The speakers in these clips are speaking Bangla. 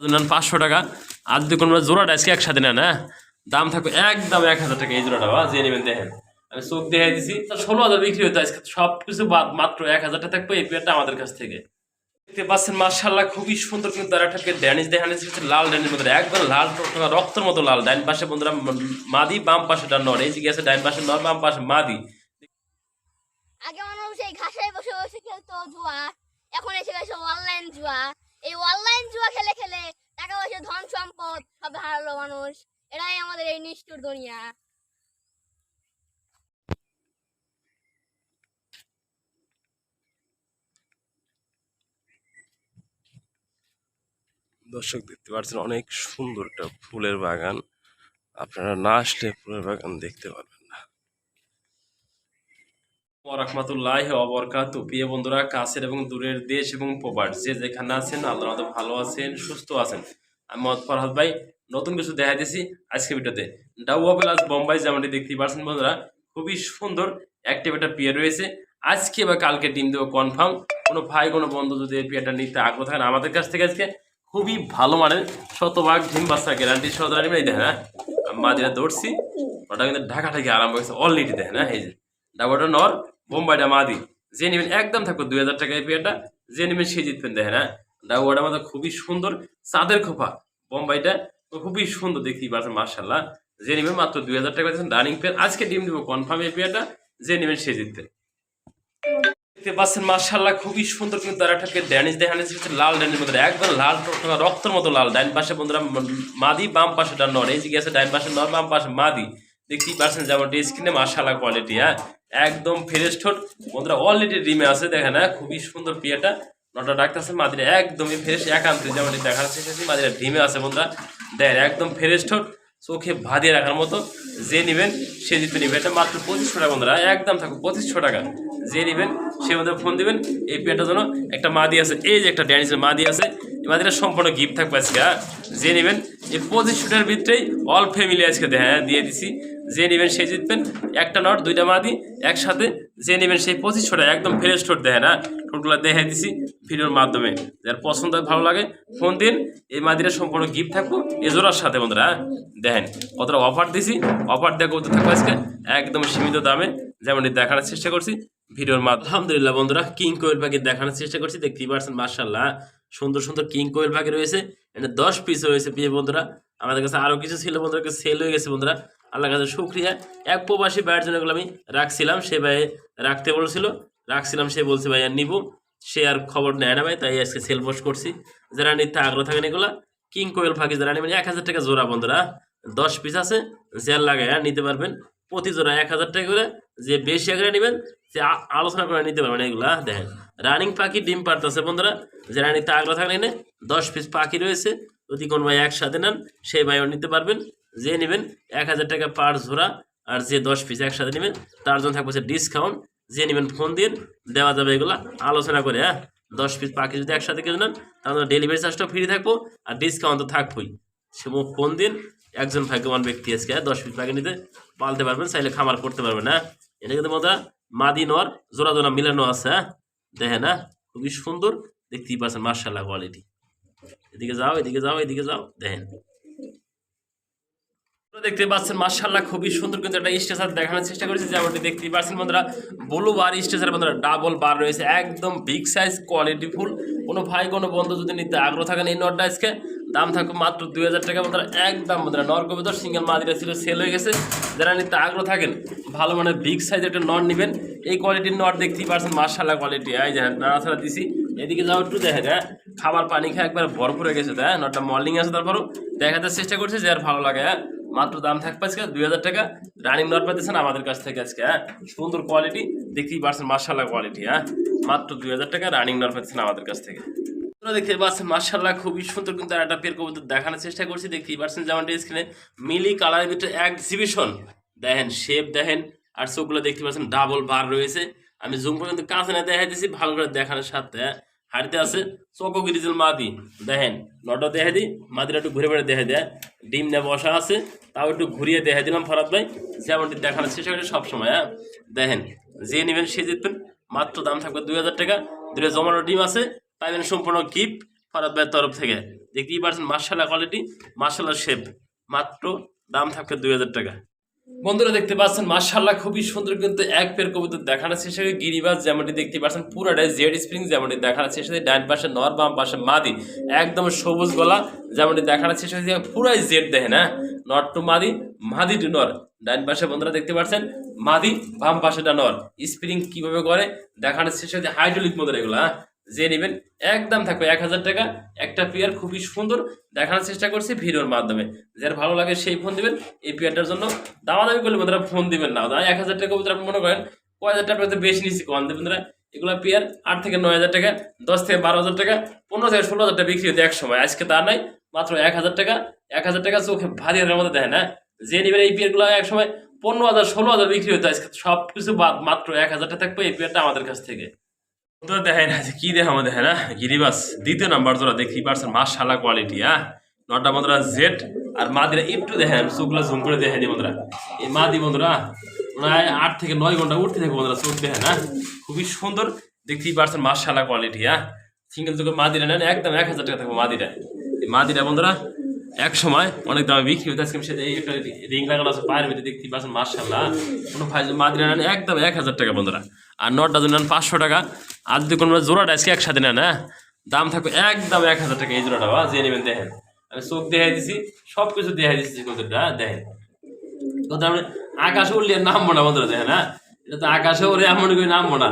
নেন 500 টাকা আর যদি কোনো জোড়াটা আজকে একসাথে নেন, হ্যাঁ দাম থাকবে একদম 1000 টাকা এই জোড়াটা। যে নেবেন দেখেন, আমি চোখ দেখে দিছি 16,000 বিক্রি হতো আজকে, সব কিছু বাদ মাত্র 1000 টাকা থাকবে এই পেয়ারটা আমাদের কাছ থেকে। দেখতে পাচ্ছেন মাশাআল্লাহ খুবই সুন্দর, কিন্তু তার একটা ড্যানিশ দেখানো হচ্ছে লাল ড্যানির মধ্যে একবার লাল টকটকা রক্তের মতো লাল। ডাইন পাশে বন্ধুরা মাদি, বাম পাশেটা নর। এই যে গেছে ডাইন পাশে নর, বাম পাশে মাদি। আগে মানুষ এই ঘাসে বসে বসে খেলতো জুয়া, এখন এসে গেছে অনলাইন জুয়া। এই অনলাইন জুয়া খেলে খেলে টাকা পয়সা ধন সম্পদ সব হারালো মানুষ। এটাই আমাদের এই নিষ্ঠুর দুনিয়া। দর্শক দেখতে পাচ্ছেন অনেক সুন্দর একটা ফুলের বাগান, আপনারা না আসলে ফুলের বাগান দেখতে পারবেন না। রাহমাতুল্লাহি ওয়া বারাকাতুহু। প্রিয় বন্ধুরা, কাছের এবং দূরের দেশ এবং প্রবাস যে যেখানে আছেন, আল্লাহর মতো ভালো আছেন, সুস্থ আছেন। আমি মোহাম্মদ ফরহাদ ভাই নতুন কিছু দেখাই দিয়েছি আজকে ভিডিওতে। ডাউয়া প্লাস বোম্বাই যেমনটি দেখতেই পাচ্ছেন বন্ধুরা, খুবই সুন্দর অ্যাক্টিভ একটা পেয়ার রয়েছে। আজকে বা কালকে ডিম দেবো কনফার্ম। কোনো ভাই কোনো বন্ধু যদি এই পেয়ারটা নিতে আগ্রহ থাকেন আমাদের কাছ থেকে আজকে খুবই ভালো মানের শতভাগ ডিম বাচ্চা গ্যারান্টি সহকারে নেবেন। এই দেখেন, হ্যাঁ মাদিরা দৌড়ছি, ওটা কিন্তু ঢাকা থেকে আরম্ভ হয়েছে অলরেডি। দেখেন, হ্যাঁ এই যে ডাবলটা নর, বোম্বাইটা মাদি। যে নেবেন একদম থাকবে 2000 টাকা এই পেয়ারটা। যে নেবেন সে জিতবেন। দেখেন, হ্যাঁ ডাবলটা আমাদের খুবই সুন্দর চাঁদের খোপা, বোম্বাইটা খুবই সুন্দর দেখতেই পাচ্ছেন মাশাআল্লাহ। যে নেবেন মাত্র 2000 টাকা দিচ্ছেন রানিং পেয়ার। আজকে ডিম দিব কনফার্ম এই পেয়ারটা। যে নেবেন সে জিতবেন। দেখতে পাচ্ছেন মাশাআল্লাহ খুবই সুন্দর, কিন্তু তার একটা ড্যানিশ দেখানো হচ্ছে লাল ড্যানির মধ্যে একবার লাল টকটকা রক্তের মতো লাল। ডাইন পাশে বন্ধুরা মাদি, বাম পাশেটা নর। এই যে গেছে ডাইন পাশে নর, বাম পাশে মাদি। দেখতেই পাচ্ছেন যেমন স্ক্রিনে মাশাআল্লাহ কোয়ালিটি, হ্যাঁ একদম ফ্রেশ ঠোঁট বন্ধুরা, অলরেডি ডিমে আছে। দেখেন, হ্যাঁ খুবই সুন্দর পেয়ারটা। নটা ডাকতেছে, মাদিরা একদমই ফ্রেশ একান্তে যেমন দেখাচ্ছে মাদিরা ডিমে আছে বন্ধুরা। দেখেন একদম ফ্রেশ ঠোঁট, চোখে ভাদিয়ে রাখার মতো। যে নেবেন সে জিতবে। নেবেন এটা মাত্র 2500 টাকা বন্ধুরা, একদম থাকুক 2500 টাকা। যে নেবেন সে মধ্যে ফোন দিবেন। এই পেয়ারটার জন্য একটা মাদি আছে, এই যে একটা ড্যানিসের মাদি আছে, এই মাদিটা সম্পূর্ণ গিফট থাকবে আজকে। যে নেবেন এই 2500 টাকার ভিতরেই অল ফ্যামিলি আজকে হ্যাঁ দিয়ে দিছি। যে নেবেন সে জিতবেন। একটা নট দুইটা মাদি একসাথে। যে নেবেন সেই 2500 টাকা একদম ফ্রেশ ঠোঁট। দেখেন, হ্যাঁ ঠোঁটগুলো দেখাই দিছি ভিডিওর মাধ্যমে। যার পছন্দ ভালো লাগে ফোন দিন। এই মাদিরা সম্পূর্ণ গিফট থাকবো এ জোড়ার সাথে বন্ধুরা। হ্যাঁ দেখেন কতটা অফার দিছি, অফার দেওয়া করতে থাকবো আজকে একদম সীমিত দামে যেমনটি দেখানোর চেষ্টা করছি ভিডিওর মাধ্যমে। আলহামদুলিল্লাহ বন্ধুরা, কিং কোয়েল পাখি দেখানোর চেষ্টা করছি। দেখতেই পাচ্ছেন মাশাআল্লাহ সুন্দর সুন্দর কিং কোয়েল পাখি রয়েছে। এটা 10 পিস রয়েছে প্রিয় বন্ধুরা। আমাদের কাছে আরো কিছু ছিল বন্ধুরা, সেল হয়ে গেছে বন্ধুরা। আল্লাহর কাছে শুকরিয়া। এক প্রবাসী ভাইয়ের জন্য এগুলো আমি রাখছিলাম, সে ভাই রাখতে বলছিল, রাখছিলাম, সে বলছে ভাই আর নিব, সে আর খবর নেয় না ভাই, তাই আজকে সেল পোস্ট করছি। যারা নিতে আগ্রহ থাকেন এগুলা কিং কোয়েল পাখি যারা নেবেন 1000 টাকা জোড়া বন্ধুরা। 10 পিস আছে, জেল লাগায় নিতে পারবেন। প্রতি জোড়া 1000 টাকা করে। যে বেশি আগে নেবেন সে আলোচনা করে নিতে পারবেন। এগুলা দেখেন রানিং পাখি ডিম পারতেছে বন্ধুরা। যারা নিতে আগ্রহ থাকেন এনে 10 পিস পাখি রয়েছে। যদি কোন ভাই একসাথে নেন সেই ভাইও নিতে পারবেন। যে নেবেন 1000 টাকা পার জোড়া। আর যে 10 পিস একসাথে নেবেন তার জন্য থাকবে ডিসকাউন্ট। যে নেবেন ফোন দিন, দেওয়া যাবে এগুলা আলোচনা করে। হ্যাঁ 10 পিস পাখি যদি একসাথে কিনে নেন তাহলে ডেলিভারি চার্জটা ফ্রি থাকবো আর ডিসকাউন্ট তো থাকবোই। সে ফোন দিন, একজন ভাগ্যবান ব্যক্তি আজকে 10 পিস পাখি নিতে পালতে পারবেন, চাইলে খামার করতে পারবেন। হ্যাঁ এটা কিন্তু বন্ধুরা মাদি নর জোড়া জোড়া মিলানো আছে। হ্যাঁ দেখেন, হ্যাঁ খুবই সুন্দর দেখতেই পাচ্ছেন মাশাআল্লাহ কোয়ালিটি। এদিকে যাও, এদিকে যাও, এদিকে যাও। দেখেন দেখতে পাচ্ছেন মাশাআল্লাহ খুবই সুন্দর, কিন্তু একটা স্ট্রেচার দেখানোর চেষ্টা করেছি যেমনটি দেখতেই পাচ্ছেন বন্ধুরা। ব্লু বার স্ট্রেচার বন্ধুরা, ডাবল বার রয়েছে, একদম বিগ সাইজ কোয়ালিটি ফুল। কোনো ভাই কোনো বন্ধু যদি নিতে আগ্রহ থাকেন এই নটটা আজকে দাম থাকবে মাত্র 2000 টাকা বন্ধুরা, একদম বন্ধুরা। নর কবিতর সিঙ্গেল মাদিরা ছিল, সেল হয়ে গেছে। যারা নিতে আগ্রহ থাকেন ভালো মানে বিগ সাইজের একটা নট নেবেন। এই কোয়ালিটির নট দেখতেই পাচ্ছেন মাশাআল্লাহ কোয়ালিটি। এই যে নাড়াছাড়া দিছি, এদিকে যাও একটু দেখে দেয়, খাবার পানি খেয়ে একবার ভরপুর হয়ে গেছে। দেয় নটটা মর্নিং আছে, তারপরও দেখাতে চেষ্টা করছে যে আর ভালো লাগে। হ্যাঁ মাত্র দাম থাকবে আজকে 2000 টাকা। রানিং নট পাচ্ছেন আমাদের কাছ থেকে আজকে। হ্যাঁ সুন্দর কোয়ালিটি দেখতেই পাচ্ছেন মাশাআল্লাহ কোয়ালিটি। হ্যাঁ মাত্র 2000 টাকা রানিং নট পাচ্ছেন আমাদের কাছ থেকে। দেখতে পাচ্ছেন মাশাআল্লাহ খুবই সুন্দর, কিন্তু একটা পেয়ার কবুতর দেখানোর চেষ্টা করছি। দেখতেই পাচ্ছেন যেমনটি স্ক্রিনে মিলি কালারের ভিতরে এক্সিবিশন। দেখেন শেপ দেখেন, আর চোখগুলো দেখতে পাচ্ছেন ডাবল বার রয়েছে। আমি জুম পর্যন্ত কাছে না দেখাই দিচ্ছি ভালো করে দেখানোর সাথে। হাড়িতে আছে চকো গ্রিজেল মাদি। দেখেন নটা দেখা দিই, মাদিরা একটু ঘুরে ঘুরে দেখা দেয়, ডিম না বসা আছে, তাও একটু ঘুরিয়ে দেখা দিলাম ফরাদ ভাই যেমনটি দেখানোর চেষ্টা করি সবসময়। হ্যাঁ দেখেন যে নেবেন সে জিতবেন। মাত্র দাম থাকবে 2000 টাকা। দুটো জমানো ডিম আছে, পাইবেন সম্পূর্ণ গিফট। ফরাদ ভাইয়ের তরফ থেকে। দেখতেই পাচ্ছেন মার্শাল্লাহ কোয়ালিটি, মার্শাল্লাহ শেপ, মাত্র দাম থাকবে 2000 টাকা। বন্ধুরা দেখতে পাচ্ছেন মার্শাল্লাহ খুবই সুন্দর কিন্তু এক পেয়ার কবুতর দেখানো শেষে গিরিবাজ যেমনটি দেখতে পাচ্ছেন পুরাটাই জেড স্প্রিং যেমনটি দেখানো শেষে, ডান পাশে নর বাম পাশে মাদি, একদম সবুজ গলা যেমনটি দেখানো শেষে পুরাই জেড দেখেন। হ্যাঁ, নর টু মাদি, মাদি টু নর। ডান পাশে বন্ধুরা দেখতে পাচ্ছেন মাদি, বাম পাশেটা নর। স্প্রিং কিভাবে করে দেখানো শেষে হাইড্রোলিক মধ্যে এগুলো। হ্যাঁ, যে নেবেন একদম থাকবে 1000 টাকা একটা পেয়ার, খুবই সুন্দর দেখানোর চেষ্টা করছি ভিডিওর মাধ্যমে। যার ভালো লাগে সেই ফোন দিবেন। এই পেয়ারটার জন্য দামাদামি করলে বন্ধুরা ফোন দিবেন না। 1000 টাকা বন্ধুরা আপনি মনে করেন 5000 টাকা বেশি নিচ্ছি কম দেবেন বন্ধুরা। এগুলো পেয়ার 8 থেকে 9000 টাকা, 10 থেকে 12000 টাকা, 15 থেকে 16000 টাকা বিক্রি হতো এক সময়। আজকে তার নাই, মাত্র 1000 টাকা। 1000 টাকা চোখে ভারী হারের মধ্যে দেখেন। হ্যাঁ, যে নেবেন এই পেয়ারগুলো এক সময় 15000 16000 বিক্রি হতো, আজকে সব কিছু বাদ মাত্র 1000 টাকা থাকবে এই পেয়ারটা আমাদের কাছ থেকে। তো দেখেন কি দেখো আমাদের, হ্যাঁ না, গিরিবাস দ্বিতীয় নাম্বার তোরা দেখি পারছেন মাশাআল্লাহ কোয়ালিটি। হ্যাঁ, নটা বন্ধুরা জেড আর মাদিরা একটু দেখেন চোখগুলো ঝুম করে দেখেন বন্ধুরা। এই মাদি বন্ধুরা প্রায় 8 থেকে 9 ঘন্টা উঠতে থাকে বন্ধুরা, চোখ দেখেন। হ্যাঁ, খুবই সুন্দর দেখতেই পারছেন মাশাআল্লাহ কোয়ালিটি। হ্যাঁ, সিঙ্গেল চোখের মাদিরা নেন একদম 1000 টাকা থাকবে মাদিরা। এই মাদিরা বন্ধুরা এক সময় অনেক দামে বিক্রি হতো, আজকে এই একটা রিং লাগানো আছে পায়ের ভিতরে দেখতেই পাচ্ছেন মাশাআল্লাহ। কোনো ভাই মাদিরা নেন একদম 1000 টাকা বন্ধুরা। আর নটটা যদি নেন 500 টাকা। আর যদি কোনো জোড়াটা আজকে একসাথে নেন, হ্যাঁ, দাম থাকবে একদম 1000 টাকা এই জোড়াটা। যে নেবেন দেখেন, আমি চোখ দেখাই দিছি, সব কিছু দেখাই দিচ্ছি কতটা দেখেন। তো তার মানে আকাশে উঠলে নামবো না বন্ধুরা দেখেন। হ্যাঁ, এটা তো আকাশে ওরে এমন করে নামবো না।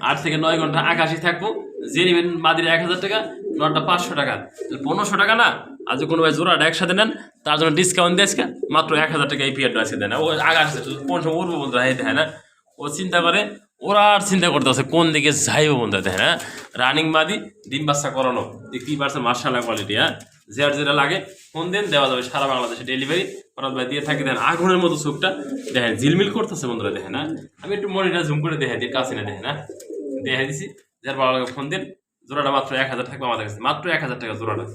8 থেকে 9 ঘন্টা আকাশে থাকবো। যে নেবেন মাদিরা 1000 টাকা, নটটা 500 টাকা, 1500 টাকা না। আর যদি কোনো ভাই জোড়াটা একসাথে নেন তার জন্য ডিসকাউন্ট দিয়ে আজকে মাত্র 1000 টাকা এই পিয়ারটা আছে দেন। ও আকাশে কোন সময় উঠবো বন্ধুরা এই দেখেন। ও চিন্তা করে, ওরা আর চিন্তা করতেছে কোন দিকে যাইবো বন্ধুরা দেখেন। হ্যাঁ, রানিং মাদি, ডিম বাচ্চা করানো, দেখতেই পারছেন মার্শাল্লাহ কোয়ালিটি। হ্যাঁ, যার যেটা লাগে ফোন দেন, দেওয়া যাবে সারা বাংলাদেশে ডেলিভারি ফরাদ ভাই দিয়ে থাকি। দেখেন আগুনের মতো চোখটা দেখেন ঝিলমিল করতেছে বন্ধুরা দেখেন। হ্যাঁ, আমি একটু মনিটা জুম করে দেখাই দিই, কাছে না দেখেন। হ্যাঁ, দেখাই দিছি, যার ভালো লাগে ফোন দেন। জোড়াটা মাত্র 1000 থাকবে আমাদের কাছে, মাত্র 1000 টাকা জোড়াটা।